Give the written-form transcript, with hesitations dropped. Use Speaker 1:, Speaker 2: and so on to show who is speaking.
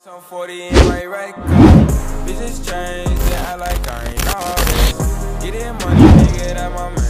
Speaker 1: Some 40 in my right car. Bitches change, they act like I ain't all this. Get it money, nigga, that my man.